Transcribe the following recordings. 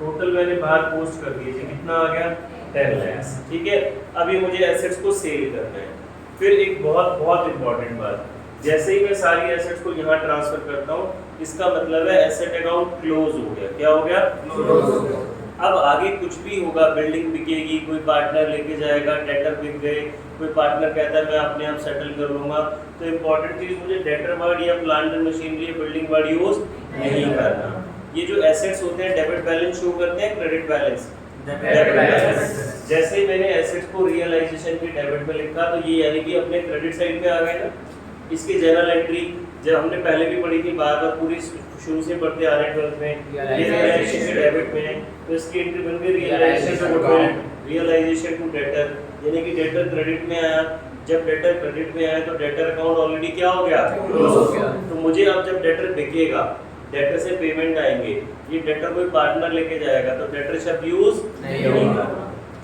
Total मैंने बाहर post कर दिए थे, कितना आ गया 10 लाख। ठीक है, अभी मुझे एसेट्स को सेल करना है। फिर एक बहुत बहुत इंपॉर्टेंट बात, जैसे ही मैं सारी एसेट्स को यहाँ ट्रांसफर करता हूँ, इसका मतलब है एसेट अकाउंट क्लोज हो गया। क्या हो गया? क्लोज हो गया। अब आगे कुछ भी होगा, बिल्डिंग बिकेगी, कोई पार्टनर लेके जाएगा, डेटर बिक गए, कोई पार्टनर कहता है मैं अपने आप सेटल कर लूंगा, तो इम्पोर्टेंट चीज मुझे डेटर वर्ड या प्लांट एंड मशीनरी या बिल्डिंग वर्ड यूज नहीं करना। ये जो एसेट्स होते हैं डेबिट बैलेंस शो करते हैं, क्रेडिट बैलेंस। जैसे ही मैंने एसेट्स को रियलाइजेशन की डेबिट में लिखा, तो ये यानी कि अपने क्रेडिट साइड पे आ गए ना। इसकी जर्नल एंट्री जब हमने पहले भी पढ़ी थी, बार बार पूरी शुरू से पढ़ते आ रहे हैं 12th में, ये रियलाइजेशन की डेबिट में है, तो इसकी एंट्री बन गई रियलाइजेशन टू डेटर, यानी कि डेटर क्रेडिट में आया। जब डेटर क्रेडिट में आया तो डेटर अकाउंट ऑलरेडी क्या हो गया? क्लोज हो गया। तो मुझे अब जब डेटर बिकेगा, डेटर से पेमेंट आएंगे, ये डेटर कोई पार्टनर लेके जाएगा, तो डेटर शब्द यूज नहीं होगा।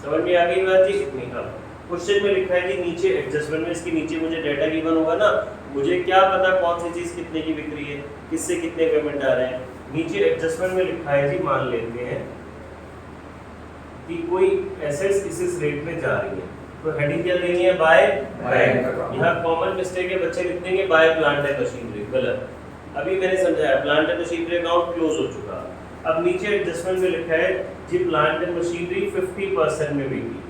समझ में आ गई बात जी? इतनी का क्वेश्चन में लिखा है कि नीचे एडजस्टमेंट में इसके नीचे मुझे डेटा गिवन होगा ना, मुझे क्या पता कौन सी चीज कितने की बिक रही है, किससे कितने पेमेंट आ रहे हैं। नीचे एडजस्टमेंट में लिखा है जी, मान लेते हैं कि कोई एसेट्स इस रेट में जा रही है, तो हेडिंग क्या देनी है? By bank. यहाँ कॉमन मिस्टेक है, बच्चे लिख देंगे बाय प्लांट एंड मशीनरी, गलत। अभी मैंने समझाया, plant and machinery account close हो चुका। अब नीचे एडजस्टमेंट में लिखा है जी प्लांट एंड मशीनरी 50% में बिकी,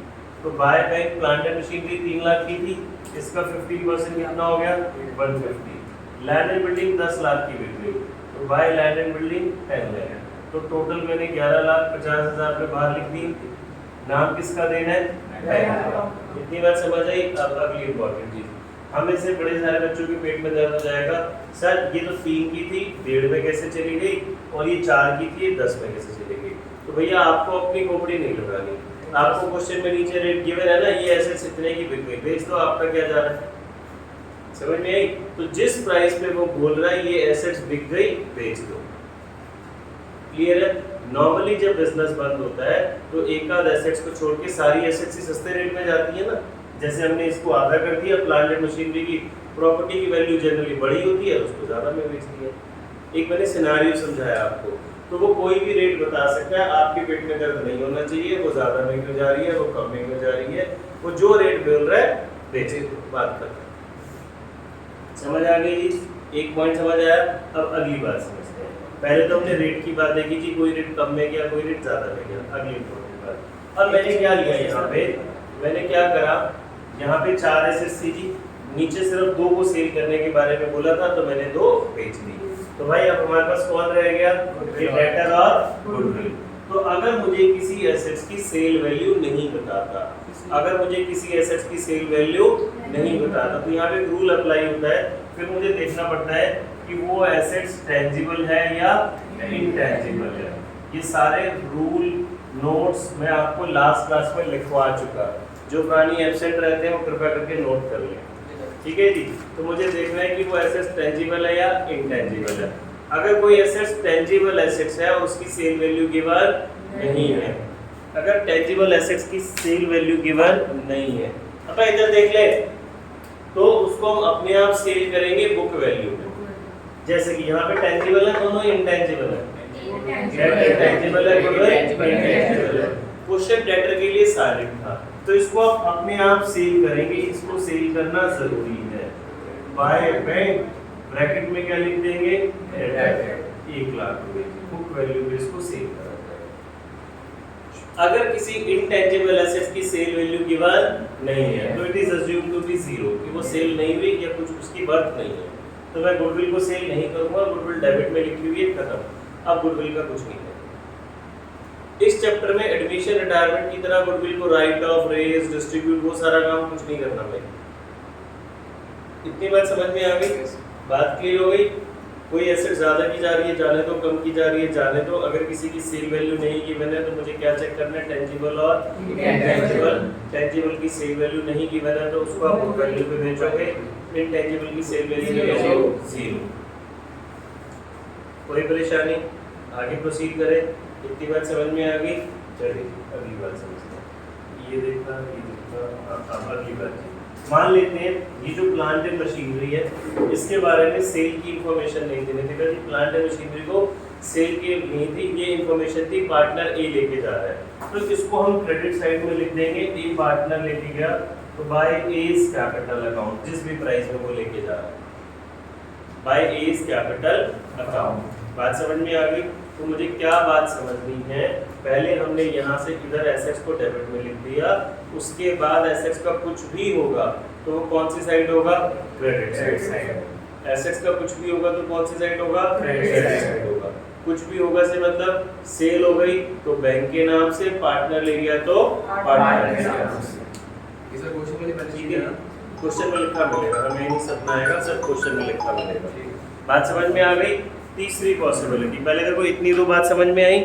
तो by bank plant and machinery 3 lakh की थी, इसका 50% कितना हो गया? 150। लैंड एंड बिल्डिंग 10 लाख की बिक गई, तो by land and building 10 lakh, तो टोटल मैंने 11,50,000 पे बाहर लिख दी। नाम किसका देना है? बैंक। इतनी बात समझ आई? अब अगली इंपॉर्टेंट चीज, हमें से बड़े सारे बच्चों के पेट में दर्द हो जाएगा, सर ये तो 3 की थी, 1.5 में कैसे चली गई, और ये 4 की थी, 10 में कैसे चली गई? तो भैया आपको अपनी खोपड़ी नहीं लगानी, आपको क्वेश्चन में नीचे रेट गिवन है ना, ये एसेट्स इतने की बिक गई, बेच दो, आपका क्या जा रहा है? समझ में आई? तो जिस प्राइस पे वो बोल रहा है ये एसेट्स बिक गई, बेच दो। क्लियर है? नॉर्मली जब बिजनेस बंद होता है तो एक आध एसेट्स को छोड़ के सारी एसेट्स ही सस्ते रेट में जाती है ना। जैसे हमने इसको आधा कर दिया, प्लांट एंड मशीनरी की प्रॉपर्टी की वैल्यू जनरली बड़ी होती है, उसको ज़्यादा में बेच दिया। एक मैंने सिनेरियो समझाया आपको, तो वो कोई भी रेट बता सकता है, आपके पेट में दर्द नहीं होना चाहिए, वो ज़्यादा में क्यों जा रही है, वो कम में क्यों जा रही है, वो जो रेट बोल रहा है बेचे, बात करते हैं। समझ आ गई जी? एक पॉइंट समझ आया? अब अगली बात समझते हैं। पहले तो हमने रेट की बात देखी थी, कोई रेट कम में गया, कोई रेट ज़्यादा में गया। अगली इंपॉर्टेंट बात, अब मैंने क्या लिया यहाँ पे, मैंने क्या करा, यहाँ पे 4 एसेट्स थी जी, नीचे सिर्फ 2 को सेल करने के बारे में बोला था, तो मैंने 2 बेच दी। तो भाई अब हमारे पास कौन रह गया? डेटर और गुडविल। तो अगर मुझे किसी एसेट्स की सेल वैल्यू नहीं बताता, अगर मुझे किसी एसेट्स की सेल वैल्यू नहीं बताता, तो यहाँ पे रूल अप्लाई होता है। फिर मुझे देखना पड़ता है कि वो एसेट्स टेंजिबल है या इनटेंजिबल है। ये सारे रूल नोट्स मैं आपको लास्ट क्लास में लिखवा चुका, जो पुरानी एब्सेंट रहते हैं वो कृपया करके नोट कर लें। ठीक है जी? तो मुझे देखना है कि वो एसेट्स टेंजिबल है या इनटेंजिबल है। अगर कोई एसेट्स टेंजिबल एसेट्स है और उसकी सेल वैल्यू गिवन नहीं है, अगर टेंजिबल एसेट्स की सेल वैल्यू गिवन नहीं है, अब इधर देख ले, तो उसको हम अपने आप सेल करेंगे बुक वैल्यू में। जैसे कि यहाँ पे टेंजिबल है, दोनों इनटेंजिबल है, टेंजिबल है, इनटेंजिबल है। क्वेश्चन डेटर के लिए साइलेंट था, तो इसको आप अपने आप सेल करेंगे, इसको सेल करना जरूरी है। बाय बैंक ब्रैकेट में क्या लिख देंगे? 1 लाख रुपए बुक वैल्यू पे इसको सेल करा जाएगा। अगर किसी इनटेंजिबल एसेट्स की सेल वैल्यू गिवन नहीं है, तो it is assumed to be 0, कि वो सेल नहीं हुई या कुछ उसकी वर्थ नहीं है, तो मैं गुडविल को सेल नहीं करूंगा, गुडविल डेबिट में लिखी हुई है, खत्म। अब गुडविल का कुछ नहीं है। इस चैप्टर में एडमिशन रिटायरमेंट की तरह गुडविल को राइट ऑफ, रेज, डिस्ट्रीब्यूट, वो सारा काम कुछ नहीं करना मैं। इतनी बात समझ में आ गई? बात क्लियर हो गई? कोई एसेट ज्यादा की जा रही है, जाने तो कम की जा रही है, जाने तो अगर किसी की सेल वैल्यू नहीं गिवन है, तो मुझे क्या चेक करना है? टेंजिबल और इनटेंजिबल। टेंजिबल की सेल वैल्यू नहीं गिवन है, तो उसको आप बुक वैल्यू पे बेचोगे। इनटेंजिबल की सेल वैल्यू 0। कोई परेशानी? आगे प्रोसीड करें। इतनी बात समझ में आ गई? चलिए अगली बात समझते हैं। ये देखना, अगली बात मान लेते हैं ये जो प्लांट एंड मशीनरी है, इसके बारे में सेल की इंफॉर्मेशन नहीं देने देगा जी। प्लांट एंड मशीनरी को सेल की नहीं थी, ये इंफॉर्मेशन थी पार्टनर ए लेके जा रहा है, तो इसको हम क्रेडिट साइड में लिख देंगे ए पार्टनर लेके गया तो बाय एज कैपिटल अकाउंट, जिस भी प्राइस में वो लेके जा रहा है बाय एज कैपिटल अकाउंट। बात समझ में आ गई? तो मुझे क्या बात समझनी है, पहले हमने यहाँ से इधर एसेट्स को डेबिट में लिख दिया, उसके बाद एसेट्स का कुछ भी होगा तो वो कौन सी साइड होगा? Credit side. एसेट्स का कुछ भी होगा तो कौन सी साइड होगा? क्रेडिट साइड होगा। कुछ भी होगा से मतलब सेल हो गई तो बैंक के नाम से, पार्टनर ले गया तो पार्टनर के नाम से। इस क्वेश्चन में क्वेश्चन में लिखा मिलेगा, हमें नहीं सब आएगा, सब क्वेश्चन में लिखा मिलेगा। बात समझ में आ गई? तीसरी पॉसिबिलिटी, पहले देखो इतनी दो बात समझ में आई,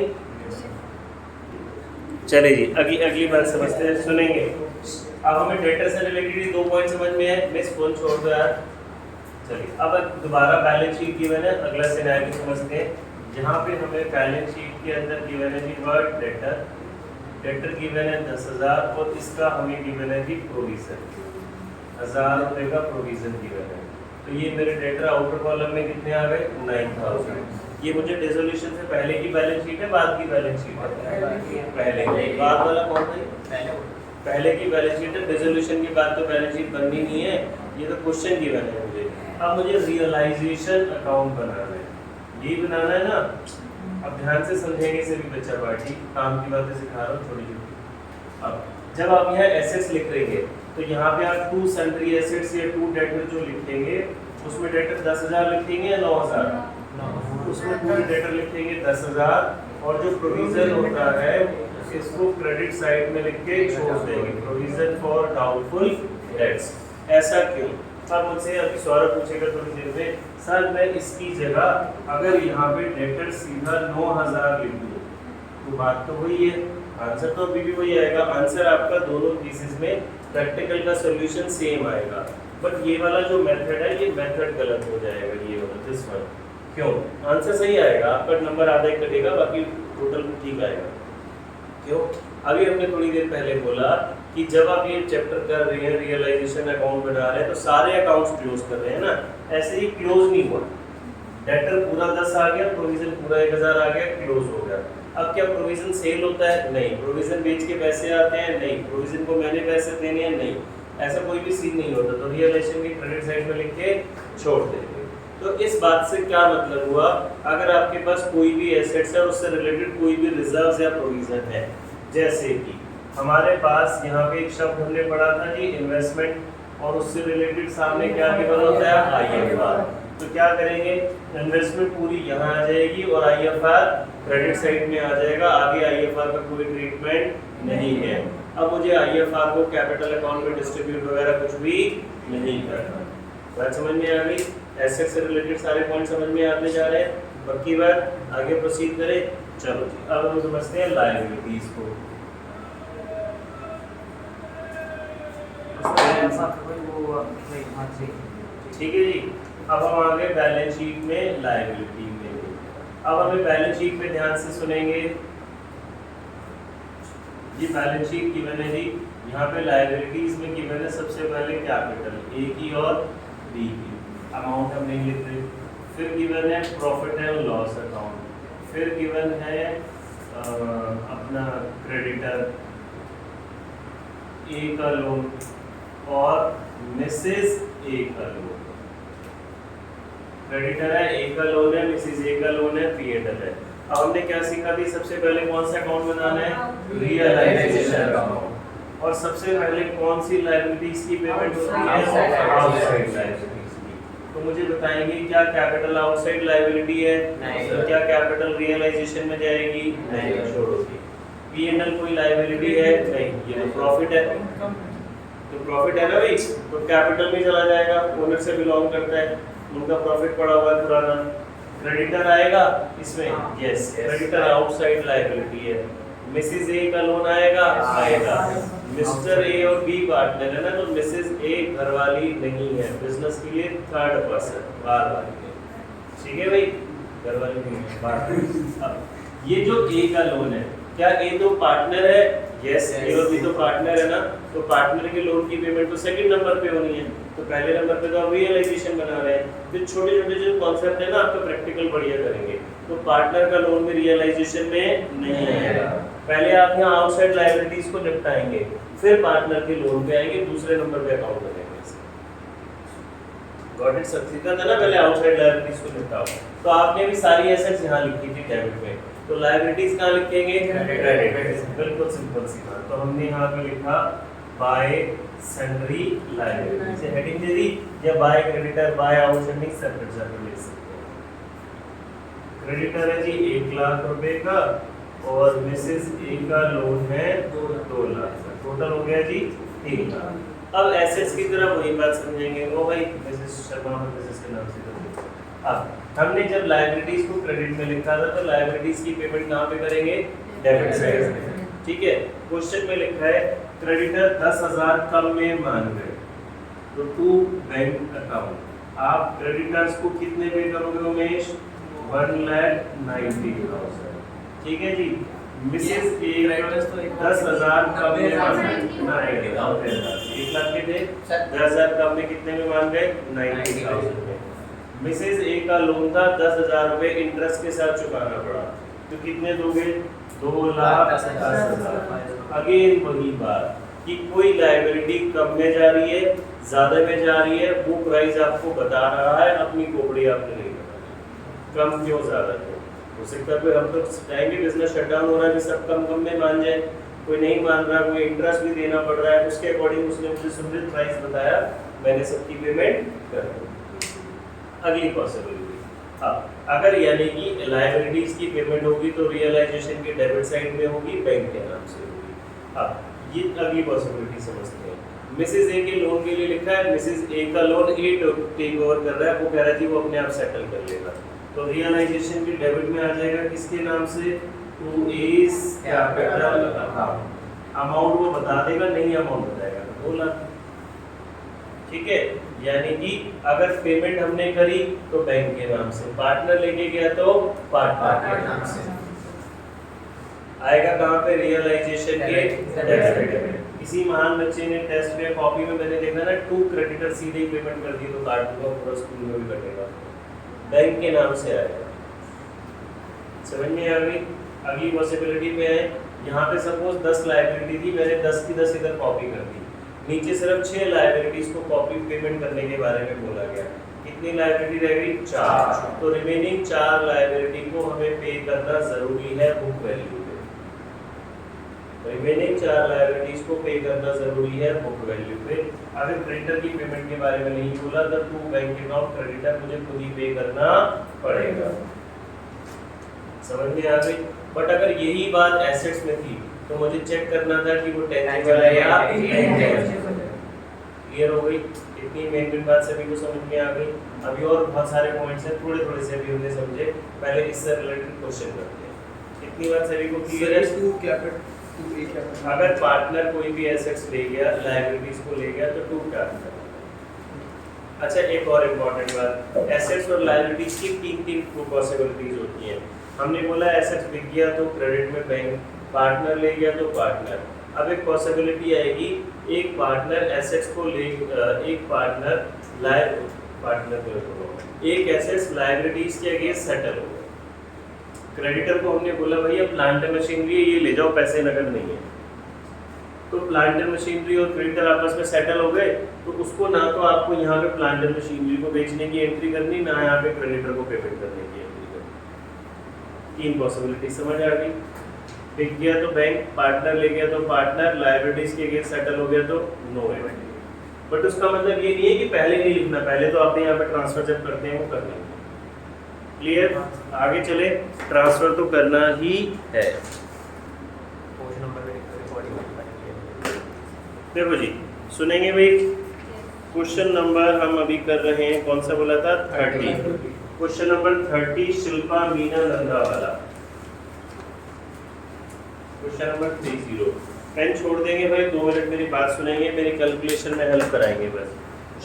चले जी अगली बात समझते हैं, सुनेंगे। अब हमें डेटा से रिलेटेड दो पॉइंट समझ में आए, मिस फोन छोड़ दो यार। चलिए अब दोबारा बैलेंस शीट गिवन है, अगला सिनेरियो समझते हैं। जहाँ पे हमें बैलेंस शीट के अंदर गिवन है जी वर्ड डेटर गिवन है 10,000 और इसका हमें गिवन है जी प्रोविजन 1,000 रुपए का प्रोविजन गिवन है। तो ये मेरे डेटर आउटर कॉलम में कितने आ गए? 9,000। ये मुझे डिसोल्यूशन से पहले की बैलेंस शीट है, बाद की बैलेंस शीट है? पहले की। बाद वाला कौन था? पहले की बैलेंस शीट है, डिसोल्यूशन के बाद तो बैलेंस शीट बननी नहीं है, ये तो क्वेश्चन गिवन है मुझे। अब मुझे रियलाइजेशन अकाउंट बनाना है, यही बनाना है ना। अब ध्यान से समझेंगे सभी बच्चा पार्टी, काम की बातें सिखा रहा हूँ छोटी छोटी। अब जब आप यहाँ एसेट्स लिख रहे तो यहाँ पे आप 2 सन्ड्री एसेट्स या 2 डेटर जो लिखेंगे उसमें डेटर 10,000 लिखेंगे या 9,000? उसमें पूरे डेटर लिखेंगे 10,000 और जो प्रोविजन होता है इसको क्रेडिट साइड में लिख के छोड़ देंगे, प्रोविजन फॉर डाउटफुल डेट्स। ऐसा क्यों? अब मुझसे अभी सौरभ पूछेगा थोड़ी देर में, सर मैं इसकी जगह अगर यहाँ पे डेटर सीधा 9,000 लिख दूँ तो बात तो वही है, आंसर तो अभी भी वही आएगा। आंसर आपका दोनों केसेस में प्रैक्टिकल का सॉल्यूशन सेम आएगा, बट ये वाला जो मेथड है ये मेथड गलत हो जाएगा, ये वाला दिस वन। क्यों? आंसर सही आएगा, आपका नंबर आधा ही कटेगा, बाकी टोटल ठीक आएगा। क्यों? अभी हमने थोड़ी देर पहले बोला कि जब आप ये चैप्टर कर रहे हैं, रियलाइजेशन अकाउंट बना रहे हैं तो सारे अकाउंट्स क्लोज कर रहे हैं ना, ऐसे ही क्लोज नहीं हुआ। डेटर पूरा 10 आ गया, प्रोविजन पूरा 1,000 आ गया, क्लोज हो गया। अब क्या प्रोविजन सेल होता है? नहीं। प्रोविजन बेच के पैसे आते हैं? नहीं। प्रोविजन को मैंने पैसे देने हैं? नहीं। ऐसा कोई भी सीन नहीं होता, तो रियलाइजेशन की क्रेडिट साइड में लिख के छोड़ देंगे। तो इस बात से क्या मतलब हुआ, अगर आपके पास कोई भी एसेट्स है उससे रिलेटेड कोई भी रिजर्व्स या प्रोविजन है, जैसे कि हमारे पास यहाँ पे एक शब्द हमने पढ़ा था जी इन्वेस्टमेंट, और उससे रिलेटेड सामने क्या गिवन होता है? आईएफआर। तो क्या करेंगे, इन्वेस्टमेंट पूरी यहाँ आ जाएगी और आईएफआर क्रेडिट साइड में आ जाएगा, आगे आईएफआर का कोई ट्रीटमेंट नहीं है। अब मुझे आईएफआर को कैपिटल अकाउंट में डिस्ट्रीब्यूट वगैरह कुछ भी नहीं करना। बात समझ में आ गई? एसेट से रिलेटेड सारे पॉइंट समझ में आते जा रहे हैं। पक्की बात, आगे प्रोसीड करें। चलो जी, अब हम समझते हैं लायबिलिटीज को। ठीक है जी, अब हम आ गए बैलेंस शीट में लायबिलिटी में। अब हमें बैलेंस शीट में ध्यान से सुनेंगे। ये बैलेंस शीट गिवन है जी, यहाँ पे लायबिलिटीज में गिवन है सबसे पहले कैपिटल ए की और बी की, अमाउंट हम नहीं लिख रहे। फिर गिवन है प्रॉफिट एंड लॉस अकाउंट, फिर गिवन है अपना क्रेडिटर ए का लोन और मिसेस ए का लोन। क्रेडिटर है, ए का लोन है, मिसेस ए का लोन है, पीएडल है। अब हमने क्या सीखा थी, सबसे पहले कौन सा अकाउंट बनाना है? Realisation account. और सबसे पहले कौन सी लायबिलिटीज की पेमेंट होती है? आउटसाइड लायबिलिटीज की। तो मुझे बताएंगे क्या कैपिटल आउटसाइड लायबिलिटी है? तो क्या कैपिटल रियलाइजेशन में जाएगी? नहीं, छोड़ोगी। पीएनएल कोई लायबिलिटी है? नहीं, ये तो प्रॉफिट है, तो प्रॉफिट है ना भाई, तो कैपिटल में चला जाएगा, ओनर से बिलोंग करता है, उनका प्रॉफिट पड़ा हुआ है पुराना। क्रेडिटर आएगा इसमें, यस, क्रेडिटर आउटसाइड लायबिलिटी है। मिसेस ए का लोन आएगा? आएगा। मिस्टर ए और बी पार्टनर है ना, तो मिसेस ए घरवाली नहीं है, बिजनेस के लिए थर्ड पर्सन, बाहर वाली है। ठीक है भाई, घरवाली नहीं है, बाहर। अब ये जो ए का लोन है, क्या ए तो पार्टनर है? यस, ए और बी तो पार्टनर है ना, तो पार्टनर के लोन की पेमेंट तो सेकंड नंबर पे होनी है, तो पहले नंबर पे तो आप रियलाइजेशन बना रहे हैं। तो छोटे छोटे जो कॉन्सेप्ट है ना, आपका प्रैक्टिकल बढ़िया करेंगे। तो पार्टनर का लोन भी रियलाइजेशन में नहीं आएगा। पहले आप यहाँ आउटसाइड लायबिलिटीज को निपटाएंगे, फिर पार्टनर के लोन पे आएंगे, दूसरे नंबर पे अकाउंट करेंगे। Got it? सब सीखा था ना, पहले आउटसाइड लायबिलिटीज को निपटाओ। तो आपने भी सारी एसेट्स यहाँ लिखी थी डेबिट में, तो लायबिलिटीज कहाँ लिखेंगे? क्रेडिट। बिल्कुल सिंपल सी बात। तो हमने यहाँ पे लिखा बाय सन्ड्री लायबिलिटीज, हेडिंग दे दी, या by creditor by outstanding separate separate लिख सकते हैं। क्रेडिटर है जी 1 लाख रुपए का और मिसेस ए का लोन है 2 लाख, टोटल हो गया जी 3 लाख। अब एसेट्स की तरफ वही बात समझेंगे, वो भाई मिसेस शर्मा और मिसेस के नाम से करेंगे। अब हमने जब लायबिलिटीज को क्रेडिट में लिखा था तो लायबिलिटीज की पेमेंट कहाँ पे करेंगे? डेबिट साइड में। ठीक है, क्वेश्चन में लिखा है क्रेडिटर 10,000 कम में मान गए, तो टू बैंक अकाउंट आप क्रेडिटर्स को कितने पे करोगे उमेश? 1,90,000। ठीक है जी। मिसेस ए 10,000 कम में मान गए, 1 लाख के थे, 10,000 कम में कितने में मान गए? 90,000 में। मिसेस ए का लोन था 10,000 रुपए, इंटरेस्ट के साथ चुकाना पड़ा, तो कितने दोगे? 2,10,000। अगेन वही बात कि कोई लायबिलिटी कम में जा रही है, ज्यादा में जा रही है, वो प्राइस आपको बता रहा है, अपनी खोपड़ी आपने नहीं बतानी कम क्यों ज्यादा क्यों। हो सकता है हम तो चाहेंगे बिजनेस शटडाउन हो रहा है कि सब कम में मान जाए, कोई नहीं मान रहा, कोई इंटरेस्ट भी देना पड़ रहा है, उसके अकॉर्डिंग उसने मुझे सुनिश्चित प्राइस बताया, मैंने सबकी पेमेंट कर दी। अगली पॉसिबिलिटी, अगर यानी कि लायबिलिटीज की पेमेंट होगी तो रियलाइजेशन के डेबिट साइड में होगी, बैंक के नाम से होगी। अब ये अगली पॉसिबिलिटी समझते हैं। मिसेस ए के लोन के लिए लिखा है, मिसेस ए का लोन ए टेक ओवर कर रहा है, वो कह रहा है कि वो अपने आप सेटल कर लेगा, तो रियलाइजेशन भी डेबिट में आ जाएगा, किसके नाम से? To as capital account. Amount वो बता देगा, नहीं अमाउंट बताएगा, 2 लाख। ठीक है, यानी कि अगर पेमेंट हमने करी तो बैंक के नाम से, पार्टनर लेके गया तो पार्टनर के नाम से आएगा। कहाँ पे? रियलाइजेशन के डेबिट में। किसी महान बच्चे ने टेस्ट में कॉपी में मैंने देखा ना, 2 क्रेडिटर सीधे ही पेमेंट कर दी तो काट दूंगा, पूरा स्कूल में भी कटेगा, बैंक के नाम से आएगा। समझ में आ गई? अगली पॉसिबिलिटी में है, यहाँ पे सपोज 10 लायबिलिटी थी, मैंने 10 की 10 इधर कॉपी कर दी, नीचे सिर्फ 6 लायबिलिटीज को कॉपी पेमेंट करने के बारे में बोला गया, कितनी लायबिलिटी रह गई? 4। तो रिमेनिंग 4 लायबिलिटी को हमें पे करना जरूरी है बुक वैल्यू पे। रिमेनिंग 4 लायबिलिटीज को पे करना जरूरी है बुक वैल्यू पे। अगर क्रेडिटर की पेमेंट के बारे में नहीं बोला तो टू बैंक अकाउंट क्रेडिटर मुझे खुद ही पे करना पड़ेगा। समझ में आ गई? बट अगर यही बात एसेट्स में थी तो मुझे चेक करना था कि वो टेंजिबल है या इनटेंजिबल है। क्लियर हो गई? इतनी मेन बात सभी को समझ में आ गई। अभी और बहुत सारे पॉइंट्स हैं, थोड़े थोड़े से अभी हमने समझे, पहले इससे रिलेटेड क्वेश्चन करते हैं। इतनी बात सभी को क्लियर है? अगर पार्टनर कोई भी एसेट्स ले गया, लायबिलिटीज को ले गया तो टू कैपिटल। अच्छा, एक और इम्पोर्टेंट बात, एसेट्स और लायबिलिटीज की 3 पॉसिबिलिटीज होती हैं। हमने बोला एसेट्स बिक गया तो क्रेडिट में बैंक, पार्टनर ले गया तो पार्टनर। अब एक पॉसिबिलिटी आएगी, एक पार्टनर एसेट्स को ले, एक एसेट्स लायबिलिटीज के अगेंस्ट सेटल हो गया। क्रेडिटर को हमने बोला भैया प्लांट एंड मशीनरी ये ले जाओ, पैसे नगद नहीं है, तो प्लांट एंड मशीनरी और क्रेडिटर आपस में सेटल हो गए, तो उसको ना तो आपको यहाँ पे प्लांट एंड मशीनरी को बेचने की एंट्री करनी, ना यहाँ पे क्रेडिटर को पेमेंट करने की एंट्री करनी। 3 पॉसिबिलिटी समझ आ गई? बिक गया तो बैंक, पार्टनर ले गया तो पार्टनर, लायबिलिटीज के अगेंस्ट सेटल हो गया तो नो एंट्री। बट उसका मतलब ये नहीं है कि पहले नहीं लिखना, पहले तो आपने यहाँ पे ट्रांसफर जब करते हैं वो कर लेंगे। क्लियर? आगे चले, ट्रांसफर तो करना ही है। देखो जी, सुनेंगे भाई, क्वेश्चन नंबर हम अभी कर रहे हैं, कौन सा बोला था? 30। क्वेश्चन नंबर 30 शिल्पा मीना नंदा वाला क्वेश्चन नंबर 30। पेन छोड़ देंगे भाई, 2 मिनट मेरी बात सुनेंगे, मेरी कैलकुलेशन में हेल्प कराएंगे बस।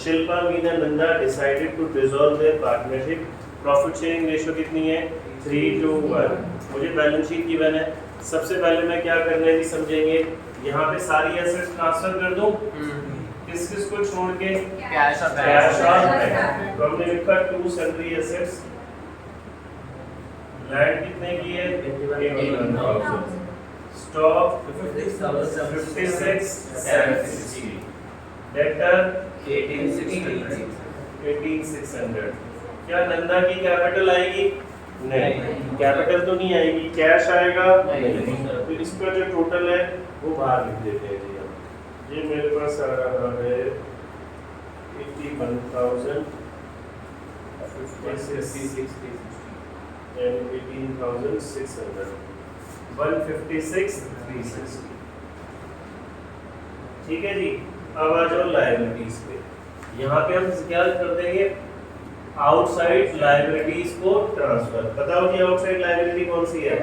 Shilpa Meena Nanda decided to dissolve their partnership. Profit sharing ratio कितनी है? 3:1। मुझे बैलेंस शीट की बना है। सबसे पहले मैं क्या करना है कि समझेंगे, यहाँ पे सारी एसेट्स ट्रांसफर कर दूं, किस किस को छोड़ के? कैश और बैंक। तो हमने लिखा 2 सन्ड्री एसेट्स लैंड कितने की है 81,000, स्टॉक 56,760, डेटर 18,600। क्या नंदा की कैपिटल आएगी? नहीं, कैपिटल तो नहीं आएगी, कैश आएगा नहीं। तो इसका जो टोटल है वो बाहर लिख देते हैं जी हम। ये मेरे पास आ रहा है 81,000 and 18,600, 156,360। ठीक है जी। अब आ जाओ लायबिलिटीज पे। यहाँ पे हम क्या कर देंगे, आउटसाइड लायबिलिटीज को ट्रांसफर। बताओ कि आउटसाइड लायबिलिटी कौन सी है?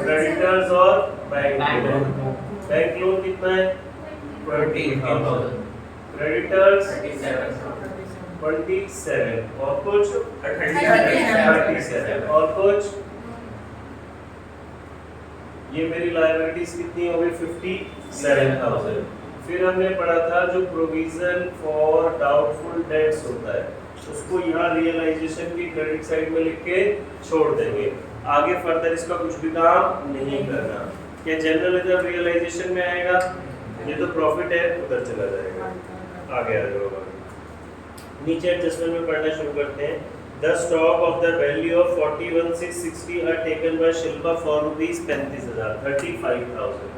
क्रेडिटर्स और बैंक लोन। बैंक लोन कितना है 20,000, क्रेडिटर्स 27 और कुछ 37 और कुछ। ये मेरी लायबिलिटीज कितनी हो गई 57,000। फिर हमने पढ़ा था जो प्रोविजन फॉर डाउटफुल डेट्स होता है उसको यहाँ रियलाइजेशन की क्रेडिट साइड में लिख के छोड़ देंगे। आगे फर्दर इसका कुछ भी काम नहीं करना। क्या जनरल रिजर्व रियलाइजेशन में आएगा? ये तो प्रॉफिट है, उधर चला जाएगा। आगे आ जाओ, नीचे एडजस्टमेंट में पढ़ना शुरू करते हैं। The stock of the value of 41,660 are taken by Shilpa for rupees 35,000, 35,000।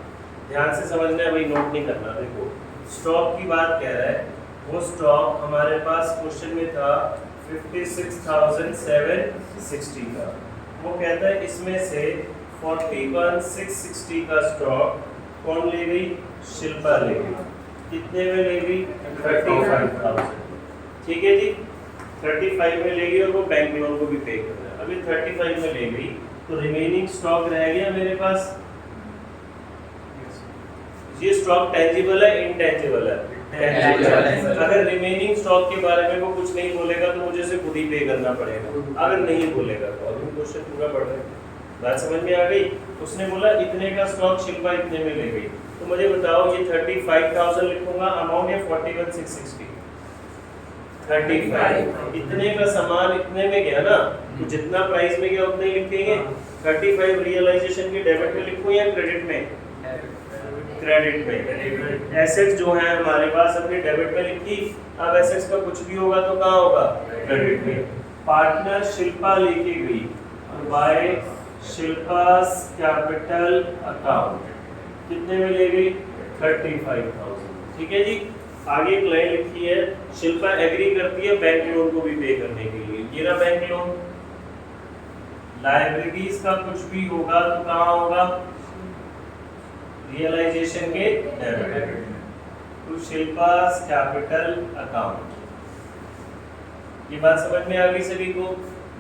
ध्यान से समझना है भाई, नोट नहीं करना। देखो स्टॉक की बात कह रहा है, वो स्टॉक हमारे पास क्वेश्चन में था 56,760 का। वो कहता है इसमें से 41,660 का स्टॉक कौन ले गई? शिल्पा ले गई। कितने में ले गई? 35,000। ठीक है जी, 35 में ले गई और वो बैंक लोन को भी पे करना है। अभी 35 में ले गई तो रिमेनिंग स्टॉक रह गया मेरे पास। ये स्टॉक टेंजिबल है इनटेंजिबल है? टेंजिबल है। अगर रिमेनिंग स्टॉक के बारे में वो कुछ नहीं बोलेगा तो मुझे से खुद ही पे करना पड़ेगा। अगर नहीं बोलेगा तो अभी क्वेश्चन पूरा पढ़ रहे हैं, बात समझ में आ गई। उसने बोला इतने का स्टॉक शिल्पा इतने में ले गई, तो मुझे बताओ ये 35,000 लिखूंगा, अमाउंट है 41,660। 35 इतने का सामान इतने में गया ना, तो जितना प्राइस में गया उतना ही लिखेंगे। 35 रियलाइजेशन के डेबिट में लिखूं या क्रेडिट में? क्रेडिट में। एसेट्स जो है हमारे पास अपने डेबिट में लिखी, अब एसेट्स का कुछ भी होगा तो कहाँ होगा? क्रेडिट में। पार्टनर शिल्पा लेके गई, बाय शिल्पास कैपिटल अकाउंट कितने में ले गई? 35,000। ठीक है जी। आगे एक लाइन लिखी है, शिल्पा एग्री करती है बैंक लोन को भी पे करने के लिए। ये ना बैंक लोन, लायबिलिटीज का कुछ भी होगा तो कहाँ होगा? रियलाइजेशन के debit to Shilpa's capital account. ये बात समझ में आ गई सभी को?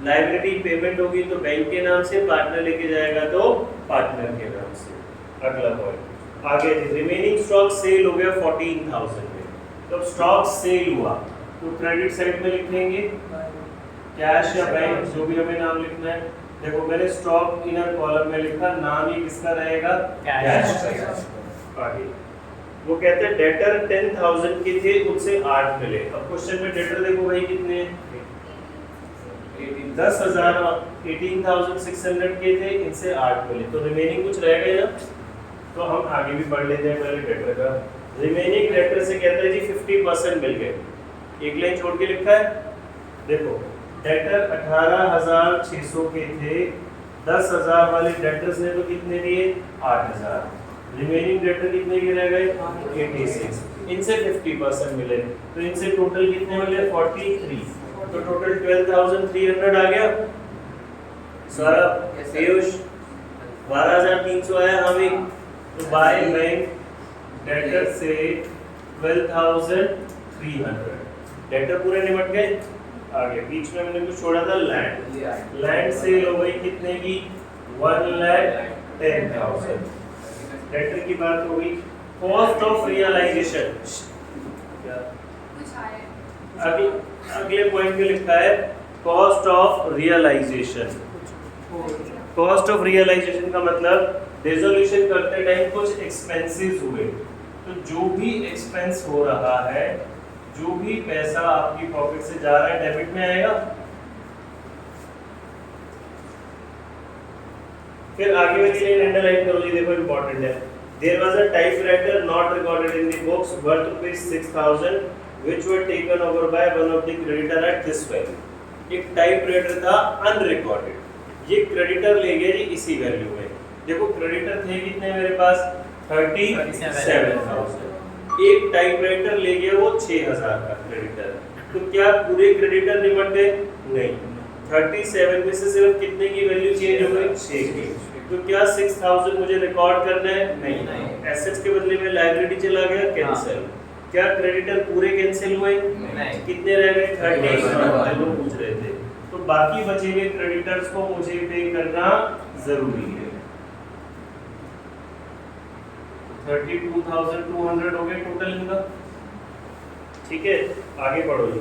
लायबिलिटी पेमेंट होगी तो बैंक के नाम से, पार्टनर लेके जाएगा तो पार्टनर के नाम से। अगला पॉइंट आगे, रिमेनिंग स्टॉक सेल हो गया 14,000 में। तो स्टॉक सेल हुआ तो क्रेडिट साइड में लिखेंगे कैश या बैंक, जो भी हमें नाम लिखना है। देखो मैंने स्टॉक इनर कॉलम में लिखा, नाम ही किसका रहेगा? कैश। आगे वो कहते हैं डेटर 10,000 के थे, उनसे 8 मिले। अब क्वेश्चन में डेटर देखो भाई कितने हैं? 10,000 18,600 के थे, इनसे 8 मिले, तो रिमेनिंग कुछ रह गए ना। तो हम आगे भी पढ़ लेते हैं पहले डेटर का। रिमेनिंग डेटर से कहता है जी 50% मिल गए। एक लाइन छोड़ के लिखा है, देखो डेटर 18,600 के थे, 10,000 वाले डेटर्स ने तो कितने दिए? 8,000। रिमेनिंग डेटर कितने के रह गए? 86। इनसे 50% मिले, तो इनसे टोटल कितने मिले? 43। तो टोटल 12,300 आ गया। सारा पीयूष 12,300 आया हमें। तो बाय बैंक डेटर से 12,300 डेटर पूरे निपट गए। आगे बीच में मैंने कुछ छोड़ा था, लैंड। लैंड सेल हो गई कितने की? 1,10,000। डेटर की बात हो गई। कॉस्ट ऑफ रियलाइजेशन अगले पॉइंट में लिखा है cost of realisation. Cost of realisation का मतलब रेजोल्यूशन करते टाइम कुछ एक्सपेंसेस हुए, तो जो भी एक्सपेंस हो रहा है, जो भी पैसा आपकी पॉकेट से जा रहा है, डेबिट में आएगा। फिर आगे वाली लाइन अंडरलाइन करो जी, देखो इंपॉर्टेंट है। There was a typewriter not recorded in the books worth rupees 6000 which were taken over by one of the creditor at this value. एक टाइपराइटर था अनरिकॉर्डेड, ये क्रेडिटर ले गया जी इसी वैल्यू में। देखो क्रेडिटर थे कितने मेरे पास 37,000, एक टाइपराइटर ले गया वो 6000 का क्रेडिटर, तो क्या पूरे क्रेडिटर निमट गए? नहीं, 37 में से सिर्फ कितने की वैल्यू चेंज हो गई? 6 की। तो क्या 6000 मुझे रिकॉर्ड करना है? नहीं। एसेट्स के बदले में लायबिलिटी चला गया, कैंसिल। क्या क्रेडिटर पूरे कैंसिल हुए? नहीं। कितने रह गए? 30 लोग पूछ रहे थे। तो बाकी बचे हुए क्रेडिटर्स को मुझे पे करना जरूरी है। 32,200 हो गए टोटल इनका, ठीक है। आगे पढ़ो जी,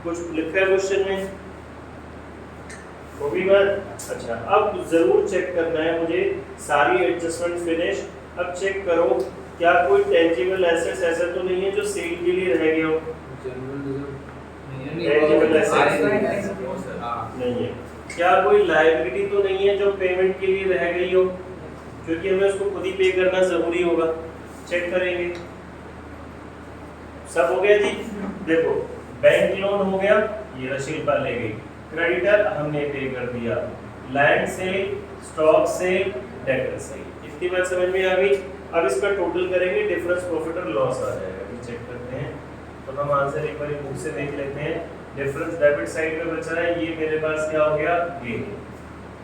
कुछ लिखा है क्वेश्चन में वो भी बात। अच्छा, अब जरूर चेक करना है मुझे सारी एडजस्टमेंट फिनिश। अब चेक करो क्या कोई टेंजिबल एसेट्स ऐसा तो नहीं है जो सेल के लिए रह गया हो? टेंजिबल एसेट्स नहीं है। क्या कोई लायबिलिटी तो नहीं है जो पेमेंट के लिए रह गई हो, क्योंकि हमें उसको खुद ही पे करना जरूरी होगा। चेक करेंगे, सब हो गया जी। देखो बैंक लोन हो गया, ये शिल्पा ले गई, क्रेडिटर हमने पे कर दिया, land sale, stock sale, debtor sale, इसकी बात समझ में आ गई। अब इसका टोटल करेंगे, डिफरेंस प्रॉफिट और लॉस आ जाएगा। चेक करते हैं, तो हम आंसर एक बार बुक से देख लेते हैं। डिफरेंस डेबिट साइड में बचा है, ये मेरे पास क्या हो गया? गेन।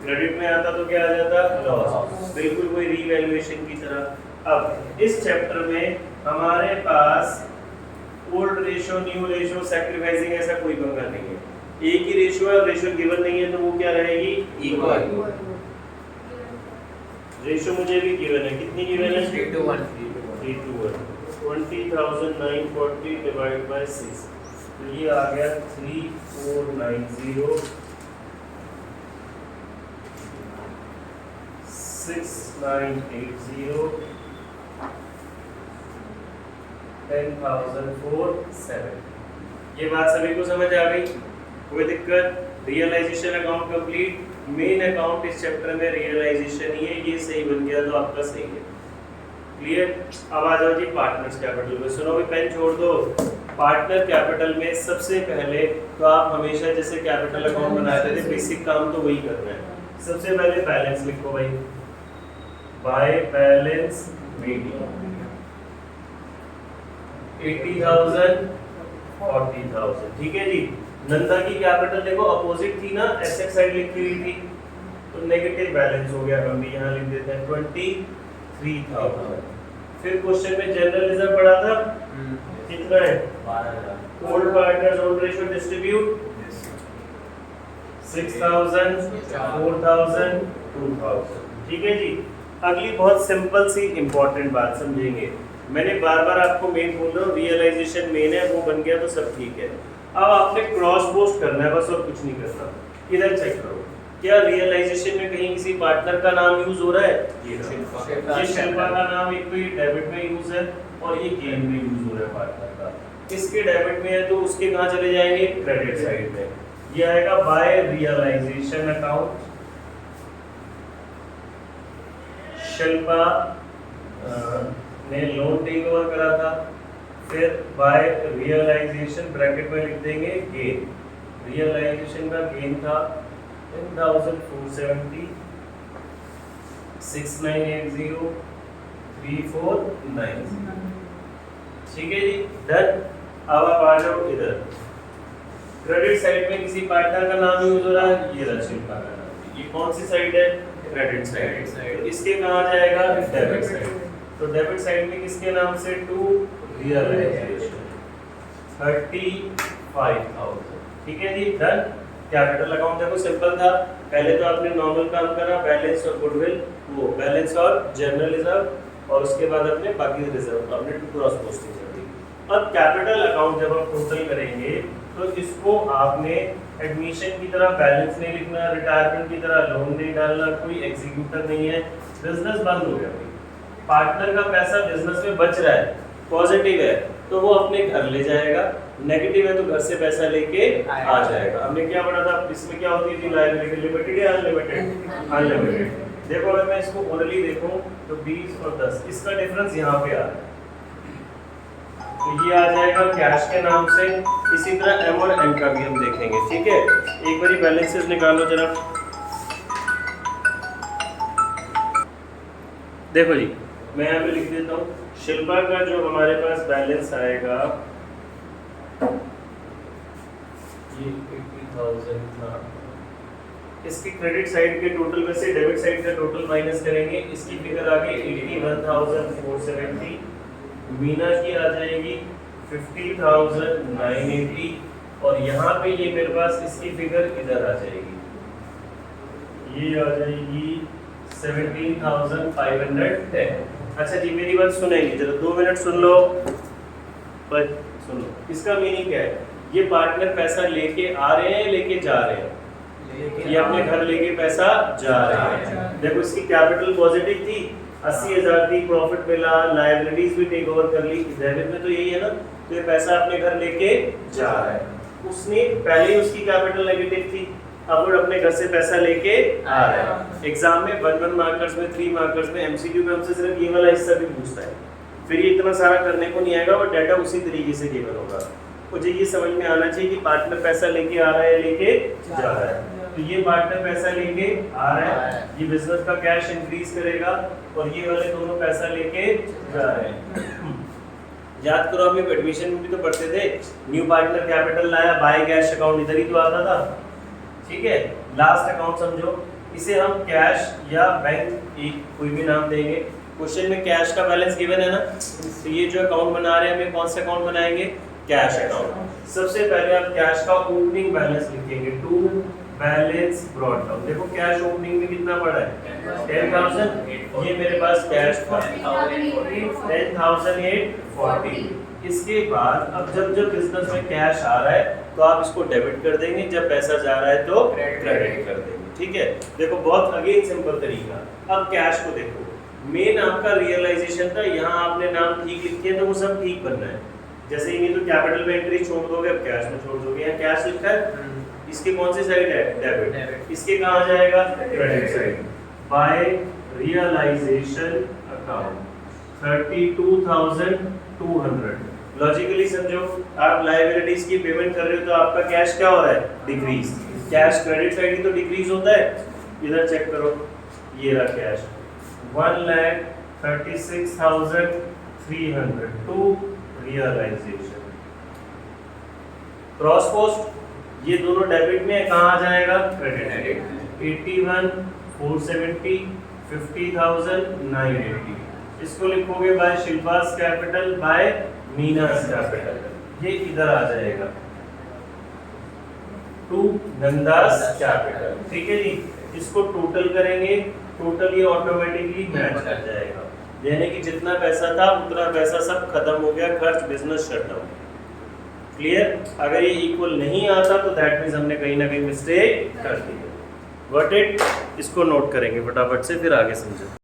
क्रेडिट में आता तो क्या आ जाता? लॉस। बिल्कुल वही रीवैल्यूएशन की तरह। अब इस चैप्टर में हमारे पास old ratio, new ratio, sacrificing ऐसा कोई पंगा नहीं है। एक ही रेशियो है, रेशियो गिवन नहीं है तो वो क्या रहेगी? इक्वल। रेशियो मुझे भी गिवन है, कितनी गिवन है? 3:1। 20,940 डिवाइड बाय 6, तो ये आ गया 3490 6980 10,047। ये बात सभी को समझ आ गई? कोई दिक्कत? Realisation account complete. Main account इस चैप्टर में रियलाइजेशन ही है, ये सही बन गया तो आपका सही है। क्लियर? अब आ जाओ जी पार्टनर्स कैपिटल में। सुनो भी, पेन छोड़ दो। पार्टनर कैपिटल में सबसे पहले तो आप हमेशा जैसे कैपिटल अकाउंट बनाते थे, बेसिक काम तो वही करना है। सबसे पहले बैलेंस लिखो भाई, बाय बैलेंस मीडियम 80,000 40,000, ठीक है जी। नंदा की कैपिटल देखो अपोजिट थी ना, एसेट साइड लिखी हुई थी, तो नेगेटिव बैलेंस हो गया, हम भी यहाँ लिख देते हैं 23,000। फिर क्वेश्चन में जनरल रिजर्व पड़ा था, कितना है? 12,000। Old partners old ratio distribute 6,000 4,000 2,000, ठीक है जी। अगली बहुत सिंपल सी इंपॉर्टेंट बात समझेंगे। मैंने बार बार आपको मेन बोल रहा हूँ, रियलाइजेशन मेन है, वो बन गया तो सब ठीक है। अब आपने क्रॉस पोस्ट करना है बस, और कुछ नहीं करना। इधर चेक करो, क्या रियलाइजेशन में कहीं किसी पार्टनर का नाम यूज हो रहा है? ये शिल्पा का नाम एक तो ये डेबिट में यूज है और ये गेन में यूज हो रहा है पार्टनर का। इसके डेबिट में है तो उसके कहाँ चले जाएंगे? क्रेडिट साइड में। ये आएगा बाय रियलाइजेशन अकाउंट। शिल्पा ने लोन टेक ओवर करा था, फिर बाय रियलाइजेशन ब्रैकेट में लिख देंगे गेन। रियलाइजेशन का गेन था 10,470 6980 3490, ठीक है जी, डन। अब आप आ जाओ इधर, क्रेडिट साइड में किसी पार्टनर का नाम यूज हो रहा है, ये रहा शिल्पा का नाम। ये कौन सी साइड है? Credit side. इसके कहाँ जाएगा? Debit side. तो डेबिट साइड में किसके नाम से? टू रियलाइजेशन 35,000, ठीक है जी, डन। कैपिटल अकाउंट देखो सिंपल था, पहले तो आपने नॉर्मल काम करा, बैलेंस और गुडविल, वो बैलेंस और जनरल रिजर्व, और उसके बाद अपने बाकी रिजर्व आपने क्रॉस पोस्टिंग कर दी। अब कैपिटल अकाउंट जब आप टोटल करेंगे तो इसको आपने एडमिशन की तरह बैलेंस नहीं लिखना, रिटायरमेंट की तरह लोन नहीं डालना, कोई एग्जीक्यूटर नहीं है, बिजनेस बंद हो गया। पार्टनर का पैसा बिजनेस में बच रहा है, पॉजिटिव है तो वो अपने घर ले जाएगा, नेगेटिव है तो घर से पैसा लेके आ जाएगा। हमने क्या पढ़ा था, इसमें क्या होती थी लायबिलिटी, लिमिटेड या अनलिमिटेड? अनलिमिटेड। देखो अगर मैं इसको ओनली देखूं तो 20 और 10 इसका डिफरेंस यहाँ पे आ रहा है, तो ये आ जाएगा कैश के नाम से। इसी तरह एम और एन का भी हम देखेंगे, ठीक है। एक बारी बैलेंसेस निकालो जरा। देखो जी, मैं यहाँ पे लिख देता हूँ शिल्पा का जो हमारे पास बैलेंस आएगा ये 80,000 था। इसकी क्रेडिट साइड के टोटल में से डेबिट साइड का टोटल माइनस करेंगे, इसकी फिगर आ गई 81,470। मीना की आ जाएगी 50,980 और यहाँ पे ये मेरे पास इसकी फिगर इधर आ जाएगी, ये आ जाएगी 17,510। अच्छा जी मेरी बात सुनेंगे जरा, 2 मिनट सुन लो। पर सुन लो, इसका मीनिंग क्या है? ये पार्टनर पैसा लेके आ रहे हैं लेके जा रहे हैं? ये अपने घर लेके पैसा जा रहे हैं। देखो इसकी कैपिटल पॉजिटिव थी, 80,000 थी, प्रॉफिट मिला, लायबिलिटीज भी टेक ओवर कर ली। डेबिट में तो यही है ना, तो ये पैसा अपने घर लेके जा रहा है। उसने पहले उसकी कैपिटल नेगेटिव थी, अब वो अपने घर से पैसा लेके आ रहा है। एग्जाम में 1 मार्कर्स में 3 मार्कर्स में एमसीक्यू में हमसे सिर्फ ये वाला हिस्सा भी पूछता है, फिर ये इतना सारा करने को नहीं आएगा और डाटा उसी तरीके से गिवन होगा। मुझे ये समझ में आना चाहिए कि पार्टनर पैसा लेके आ रहा है लेके जा रहा है। तो ये पार्टनर पैसा लेके आ रहा है, ये बिजनेस का कैश इंक्रीज करेगा और ये वाले दोनों पैसा लेके जा रहे हैं। याद करो हम एडमिशन में भी तो पढ़ते थे, न्यू पार्टनर कैपिटल लाया, बाय कैश अकाउंट इधर ही तो आता था, ठीक है। लास्ट अकाउंट समझो, इसे हम कैश या बैंक कोई भी नाम देंगे। क्वेश्चन में कैश का बैलेंस गिवन है ना, तो ये जो अकाउंट बना रहे हैं हमें कौन सा अकाउंट बनाएंगे? Cash account. सबसे पहले आप कैश का ओपनिंग बैलेंस लिखेंगे, टू बैलेंस ब्रॉट डाउन। देखो कैश ओपनिंग में कितना पड़ा है? 10,000। ये मेरे पास कैश था 10,840। इसके बाद अब जब बिजनेस में कैश आ रहा है तो आप इसको डेबिट कर देंगे, जब पैसा जा रहा है तो क्रेडिट कर देंगे, ठीक है। देखो बहुत अगेन सिंपल तरीका। अब कैश को देखो, मेन आपका रियलाइजेशन था, यहाँ आपने नाम ठीक लिखे तो वो सब ठीक बनना है। जैसे ही तो कैपिटल में एंट्री छोड़ दोगे, अब कैश में छोड़ दोगे। यहाँ कैश लिखा है, इसके कौन सी साइड है? डेबिट। इसके कहाँ जाएगा? Credit side. By realisation account 32,200। Logically समझो, आप लायबिलिटीज की पेमेंट कर रहे हो तो आपका कैश क्या हो रहा है? डिक्रीज। कैश क्रेडिट साइड ही तो डिक्रीज होता है। इधर चेक करो, ये रहा cash 1,36,300 to realisation. Cross post ये दोनों डेबिट में, कहाँ आ जाएगा? क्रेडिट। 81,470 50,980। इसको लिखोगे by Shilpa's capital by Meena's capital, ये इधर आ जाएगा टू नंदास कैपिटल, ठीक है जी। इसको टोटल करेंगे, टोटल ये ऑटोमेटिकली मैच कर जाएगा, यानी कि जितना पैसा था उतना पैसा सब खत्म हो गया, खर्च बिजनेस शटडाउन। क्लियर? अगर ये इक्वल नहीं आता तो दैट मींस हमने कहीं ना कहीं मिस्टेक कर दी है। Got it? इसको नोट करेंगे फटाफट से, फिर आगे समझो।